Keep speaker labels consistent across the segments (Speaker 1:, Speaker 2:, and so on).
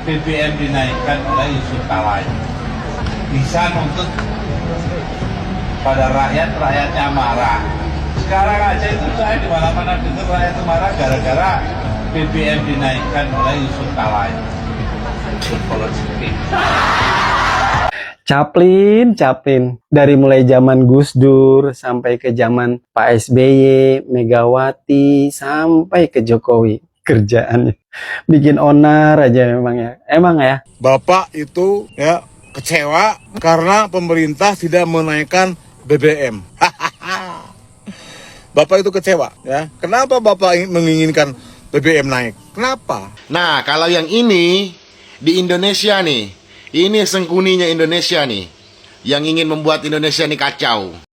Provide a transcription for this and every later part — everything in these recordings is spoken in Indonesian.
Speaker 1: BBM dinaikkan oleh Yusuf Kala bisa nuntut pada rakyatnya marah. Sekarang aja itu saya di mana-mana dengar rakyat itu marah gara-gara BBM dinaikkan oleh Yusuf Kala.
Speaker 2: Caplin, dari mulai zaman Gus Dur sampai ke zaman Pak SBY, Megawati, sampai ke Jokowi. Kerjaannya bikin onar aja emang ya.
Speaker 3: Bapak itu ya kecewa karena pemerintah tidak menaikkan BBM. Bapak itu kecewa ya. Kenapa Bapak menginginkan BBM naik? Kenapa?
Speaker 4: Nah, kalau yang ini di Indonesia nih, ini sengkuninya Indonesia nih, yang ingin membuat Indonesia nih kacau.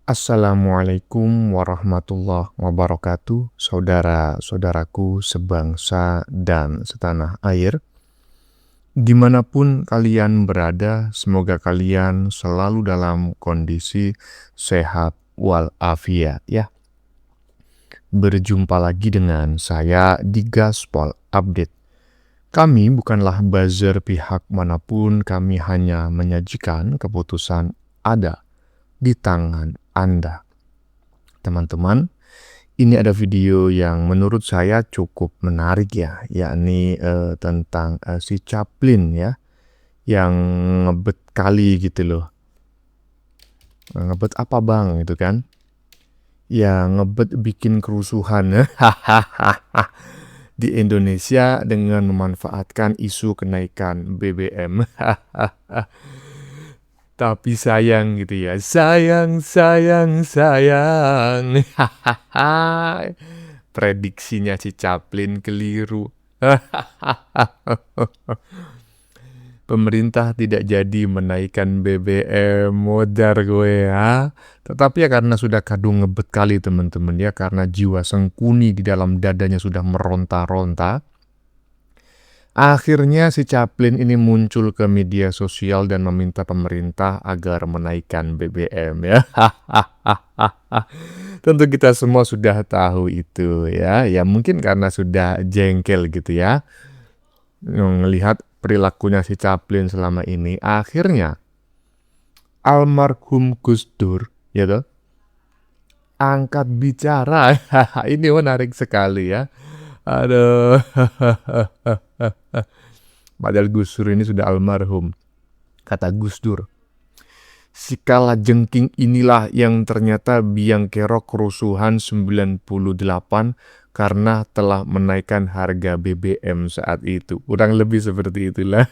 Speaker 5: Assalamualaikum warahmatullahi wabarakatuh, saudara-saudaraku sebangsa dan setanah air. Dimanapun kalian berada, semoga kalian selalu dalam kondisi sehat walafiat ya. Berjumpa lagi dengan saya di Gaspol Update. Kami bukanlah buzzer pihak manapun, kami hanya menyajikan keputusan ada di tangan Anda. Teman-teman, ini ada video yang menurut saya cukup menarik ya, yakni tentang si Caplin ya, yang ngebet kali gitu loh. Ngebet apa bang gitu kan? Ya ngebet bikin kerusuhan di Indonesia dengan memanfaatkan isu kenaikan BBM. Tapi sayang gitu ya, sayang. Prediksinya si Caplin keliru. Pemerintah tidak jadi menaikkan BBM, modar gue ya. Tetapi ya karena sudah kadung ngebet kali teman-teman ya, karena jiwa sengkuni di dalam dadanya sudah meronta-ronta. Akhirnya si Caplin ini muncul ke media sosial dan meminta pemerintah agar menaikkan BBM ya. Tentu kita semua sudah tahu itu ya. Ya mungkin karena sudah jengkel gitu ya. Melihat perilakunya si Caplin selama ini. Akhirnya almarhum Gus Dur ya toh, angkat bicara. Ini menarik sekali ya. Aduh. Padahal Gus Dur ini sudah almarhum. Kata Gus Dur, si kala jengking inilah yang ternyata biang kerok kerusuhan 98 karena telah menaikkan harga BBM saat itu. Kurang lebih seperti itulah.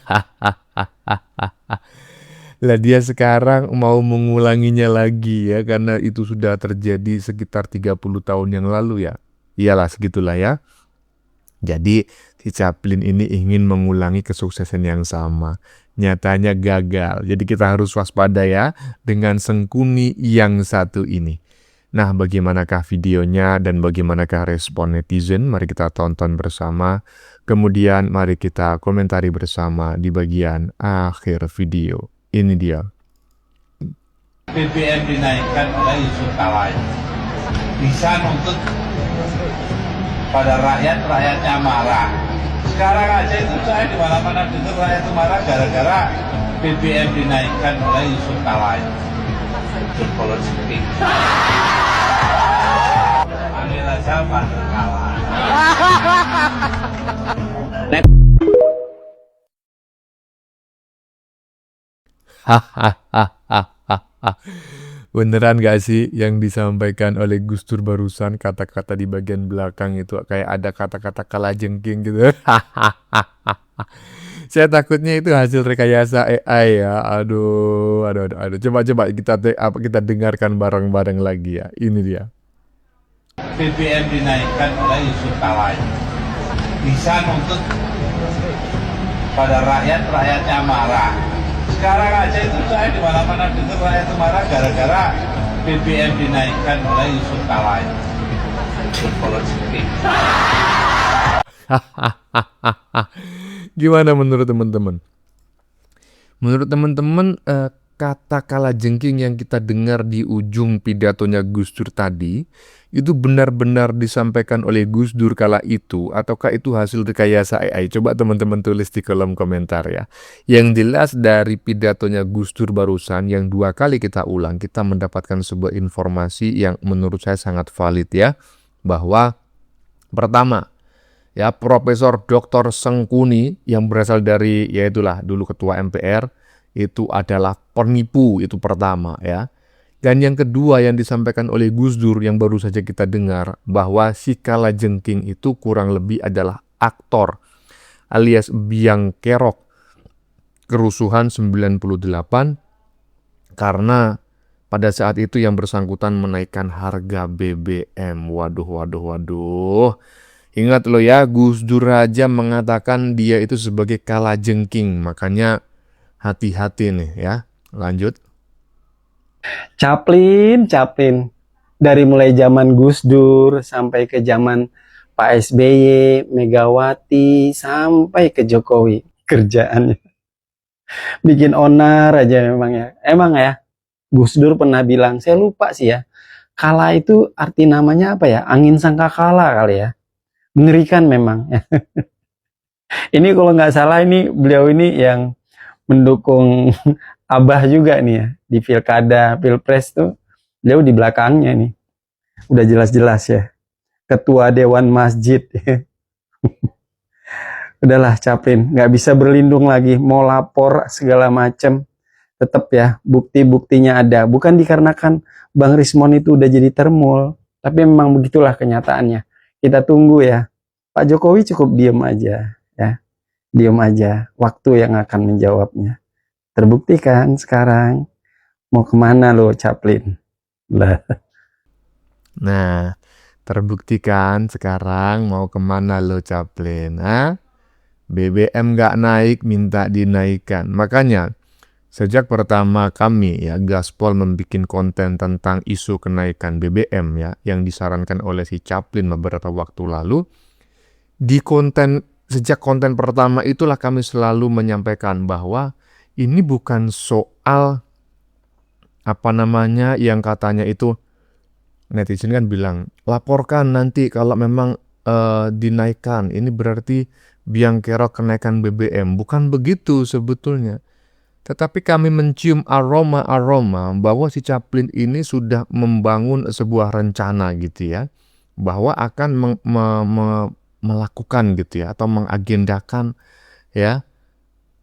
Speaker 5: Lah dia sekarang mau mengulanginya lagi ya, karena itu sudah terjadi sekitar 30 tahun yang lalu ya. Iyalah segitulah ya. Jadi si Caplin ini ingin mengulangi kesuksesan yang sama. Nyatanya gagal. Jadi kita harus waspada ya dengan sengkuni yang satu ini. Nah, bagaimanakah videonya dan bagaimanakah respon netizen? Mari kita tonton bersama. Kemudian mari kita komentari bersama di bagian akhir video. Ini dia.
Speaker 1: BBM dinaikkan oleh Yusuf Kala bisa nuntut pada rakyatnya marah. Sekarang aja itu saya di mana-mana dengar rakyat itu marah gara-gara BBM dinaikkan oleh Yusuf Kala. Panggil aja Pak Kala.
Speaker 5: Beneran gak sih yang disampaikan oleh Gus Dur barusan, kata-kata di bagian belakang itu kayak ada kata-kata kalajengking gitu. Saya takutnya itu hasil rekayasa AI ya. Aduh. Coba kita dengarkan bareng-bareng lagi ya. Ini dia.
Speaker 1: BBM dinaikkan oleh Yusuf Kala bisa nuntut pada rakyatnya marah. Sekarang aja itu saya di mana-mana dengar rakyat itu marah gara-gara BBM dinaikkan oleh Yusuf Kala.
Speaker 5: Gimana menurut teman-teman? Menurut teman-teman kata kalajengking yang kita dengar di ujung pidatonya Gus Dur tadi, itu benar-benar disampaikan oleh Gus Dur kala itu, ataukah itu hasil rekayasa AI? Coba teman-teman tulis di kolom komentar ya. Yang jelas dari pidatonya Gus Dur barusan, yang 2 kali kita ulang, kita mendapatkan sebuah informasi yang menurut saya sangat valid ya, bahwa pertama, ya Profesor Dr. Sengkuni yang berasal dari, yaitulah dulu ketua MPR, itu adalah penipu, itu pertama ya. Dan yang kedua yang disampaikan oleh Gus Dur yang baru saja kita dengar, bahwa si kalajengking itu kurang lebih adalah aktor alias biang kerok kerusuhan 98, karena pada saat itu yang bersangkutan menaikkan harga BBM. Waduh. Ingat lo ya, Gus Dur aja mengatakan dia itu sebagai kalajengking. Makanya hati-hati nih ya. Lanjut.
Speaker 2: Chaplin. Dari mulai zaman Gus Dur sampai ke zaman Pak SBY, Megawati, sampai ke Jokowi. Kerjaannya bikin onar aja memang ya. Emang ya, Gus Dur pernah bilang, saya lupa sih ya, kala itu arti namanya apa ya? Angin sangkakala kali ya. Mengerikan memang. Ini kalau nggak salah ini beliau ini yang mendukung Abah juga nih ya. Di pilkada, pilpres tuh beliau di belakangnya nih. Udah jelas-jelas ya. Ketua Dewan Masjid. Udahlah Chaplin, nggak bisa berlindung lagi. Mau lapor segala macem. Tetap ya, bukti-buktinya ada. Bukan dikarenakan Bang Rismon itu udah jadi termul. Tapi memang begitulah kenyataannya. Kita tunggu ya. Pak Jokowi cukup diem aja ya. Diem aja. Waktu yang akan menjawabnya. Terbukti kan sekarang. Mau kemana lo Chaplin? Lah.
Speaker 5: Nah, terbukti kan sekarang mau kemana lo Chaplin? BBM nggak naik, minta dinaikkan. Makanya, sejak pertama kami ya Gaspol membuat konten tentang isu kenaikan BBM ya, yang disarankan oleh si Chaplin beberapa waktu lalu, sejak konten pertama itulah kami selalu menyampaikan bahwa ini bukan soal yang katanya itu netizen kan bilang, laporkan nanti kalau memang dinaikkan, ini berarti biang kerok kenaikan BBM. Bukan begitu sebetulnya. Tetapi kami mencium aroma-aroma bahwa si Chaplin ini sudah membangun sebuah rencana gitu ya, bahwa akan melakukan gitu ya, atau mengagendakan ya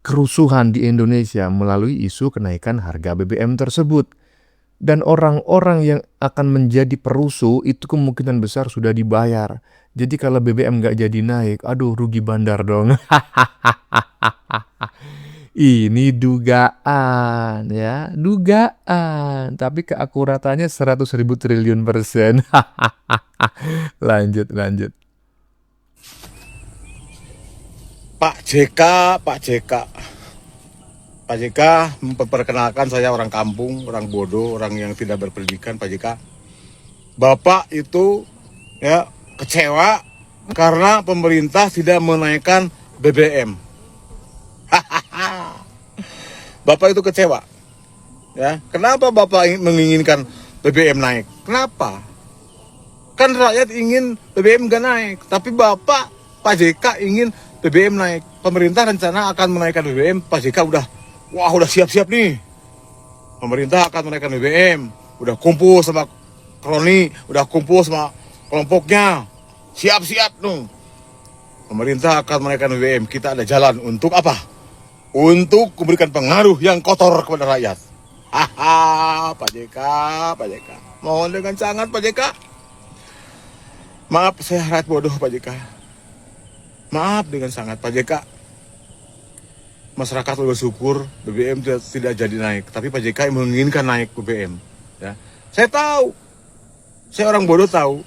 Speaker 5: kerusuhan di Indonesia melalui isu kenaikan harga BBM tersebut. Dan orang-orang yang akan menjadi perusuh itu kemungkinan besar sudah dibayar. Jadi kalau BBM nggak jadi naik, aduh rugi bandar dong. Ini dugaan ya, dugaan. Tapi keakuratannya 100.000 triliun %. Lanjut.
Speaker 3: Pak JK memperkenalkan saya orang kampung, orang bodoh, orang yang tidak berpendidikan. Pak JK, Bapak itu ya kecewa karena pemerintah tidak menaikkan BBM. Bapak itu kecewa. Ya, kenapa Bapak menginginkan BBM naik? Kenapa? Kan rakyat ingin BBM gak naik, tapi Pak JK ingin BBM naik. Pemerintah rencana akan menaikkan BBM. Pak JK udah siap-siap nih. Pemerintah akan menaikkan BBM. Udah kumpul sama kroni, udah kumpul sama kelompoknya. Siap-siap dong. Pemerintah akan menaikkan BBM. Kita ada jalan untuk apa? Untuk memberikan pengaruh yang kotor kepada rakyat. Pak JK. Mohon dengan sangat Pak JK. Maaf saya rakyat bodoh Pak JK. Maaf dengan sangat Pak JK. Masyarakat bersyukur BBM tidak jadi naik, tapi Pak JK menginginkan naik BBM. Ya, saya tahu, saya orang bodoh tahu,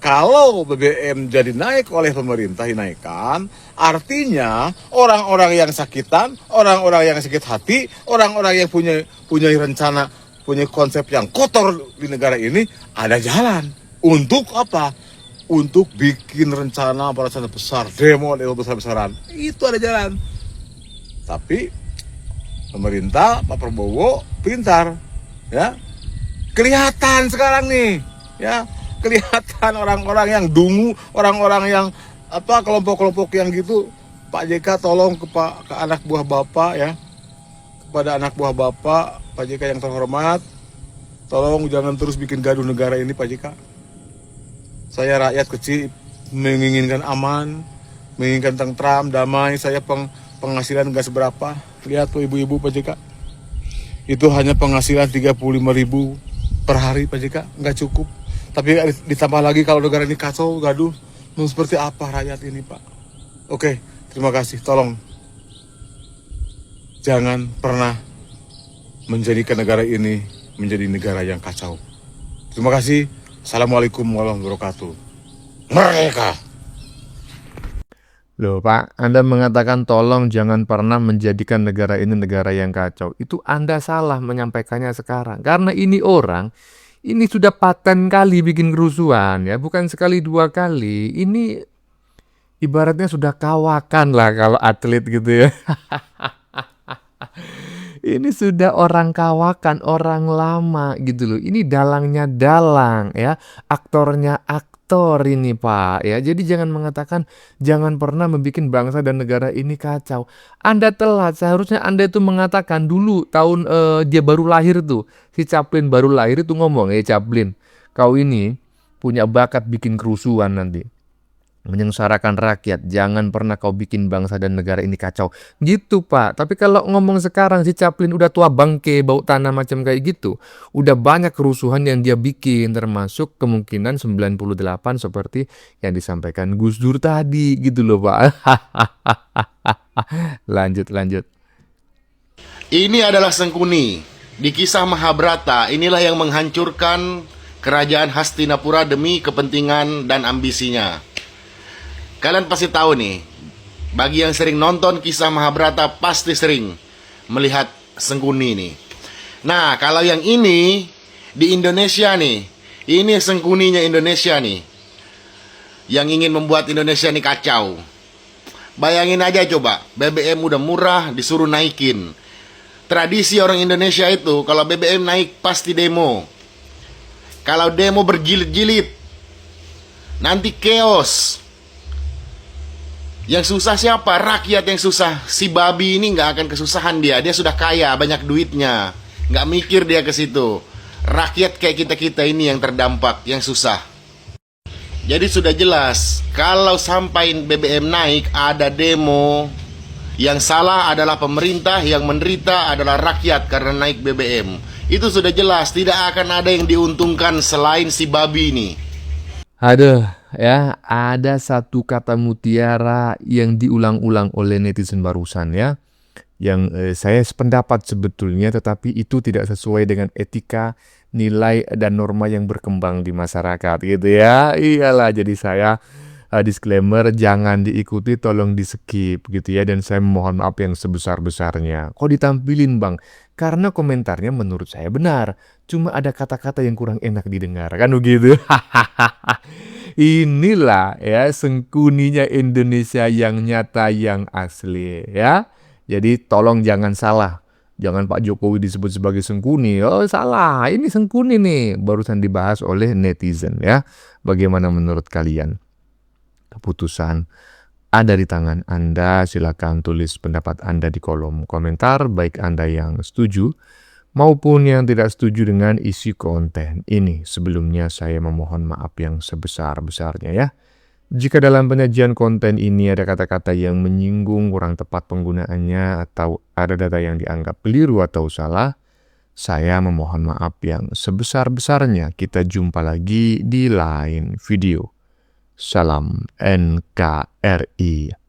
Speaker 3: kalau BBM jadi naik oleh pemerintah dinaikkan, artinya orang-orang yang sakitan, orang-orang yang sakit hati, orang-orang yang punya rencana, punya konsep yang kotor di negara ini ada jalan. Untuk apa? Untuk bikin rencana besar, demo besar-besaran. Itu ada jalan. Tapi Pemerintah Pak Prabowo pintar, ya. Kelihatan sekarang nih, ya. Kelihatan orang-orang yang dungu, orang-orang yang kelompok-kelompok yang gitu. Pak JK tolong ke anak buah Bapak, ya. Kepada anak buah Bapak, Pak JK yang terhormat, tolong jangan terus bikin gaduh negara ini, Pak JK. Saya rakyat kecil menginginkan aman, menginginkan tentram, damai. Saya penghasilan nggak seberapa. Lihat tuh ibu-ibu, Pak JK. Itu hanya penghasilan 35.000 per hari, Pak JK. Nggak cukup. Tapi ditambah lagi kalau negara ini kacau, gaduh. Mau seperti apa rakyat ini, Pak? Oke, terima kasih. Tolong. Jangan pernah menjadikan negara ini menjadi negara yang kacau. Terima kasih. Assalamualaikum warahmatullahi wabarakatuh. Merdeka!
Speaker 5: Loh Pak, Anda mengatakan tolong jangan pernah menjadikan negara ini negara yang kacau. Itu Anda salah menyampaikannya sekarang. Karena ini orang, ini sudah paten kali bikin kerusuhan ya. Bukan sekali dua kali. Ini ibaratnya sudah kawakan lah kalau atlet gitu ya. Ini sudah orang kawakan, orang lama gitu loh. Ini dalangnya dalang ya, aktornya aktor ini Pak ya. Jadi jangan mengatakan jangan pernah membuat bangsa dan negara ini kacau. Anda telat, seharusnya Anda itu mengatakan dulu tahun dia baru lahir tuh. Si Chaplin baru lahir itu ngomong, Chaplin, kau ini punya bakat bikin kerusuhan nanti. Menyengsarakan rakyat, jangan pernah kau bikin bangsa dan negara ini kacau. Gitu Pak, tapi kalau ngomong sekarang si Chaplin udah tua bangke, bau tanah macam kayak gitu. Udah banyak kerusuhan yang dia bikin, termasuk kemungkinan 98 seperti yang disampaikan Gus Dur tadi gitu loh Pak. Lanjut.
Speaker 4: Ini adalah Sengkuni. Di kisah Mahabharata, inilah yang menghancurkan kerajaan Hastinapura demi kepentingan dan ambisinya. Kalian pasti tahu nih, bagi yang sering nonton kisah Mahabharata pasti sering melihat Sengkuni nih. Nah, kalau yang ini di Indonesia nih, ini Sengkuninya Indonesia nih, yang ingin membuat Indonesia nih kacau. Bayangin aja coba, BBM udah murah disuruh naikin. Tradisi orang Indonesia itu kalau BBM naik pasti demo. Kalau demo berjilid-jilid, nanti chaos. Yang susah siapa? Rakyat yang susah. Si babi ini nggak akan kesusahan dia. Dia sudah kaya, banyak duitnya. Nggak mikir dia ke situ. Rakyat kayak kita-kita ini yang terdampak, yang susah. Jadi sudah jelas, kalau sampai BBM naik, ada demo. Yang salah adalah pemerintah, yang menderita adalah rakyat karena naik BBM. Itu sudah jelas, tidak akan ada yang diuntungkan selain si babi ini.
Speaker 5: Aduh, ya, ada satu kata mutiara yang diulang-ulang oleh netizen barusan ya. Yang saya sependapat sebetulnya, tetapi itu tidak sesuai dengan etika, nilai, dan norma yang berkembang di masyarakat gitu ya. Iyalah, jadi saya disclaimer, jangan diikuti, tolong di skip gitu ya. Dan saya mohon maaf yang sebesar-besarnya. Kok ditampilin bang? Karena komentarnya menurut saya benar. Cuma ada kata-kata yang kurang enak didengar. Kan begitu? Inilah ya Sengkuninya Indonesia yang nyata, yang asli ya. Jadi tolong jangan salah. Jangan Pak Jokowi disebut sebagai Sengkuni. Oh salah, ini Sengkuni nih. Barusan dibahas oleh netizen ya. Bagaimana menurut kalian? Keputusan ada di tangan Anda. Silakan tulis pendapat Anda di kolom komentar, baik Anda yang setuju maupun yang tidak setuju dengan isi konten ini. Sebelumnya saya memohon maaf yang sebesar-besarnya ya. Jika dalam penyajian konten ini ada kata-kata yang menyinggung, kurang tepat penggunaannya, atau ada data yang dianggap keliru atau salah, saya memohon maaf yang sebesar-besarnya. Kita jumpa lagi di lain video. Salam NKRI.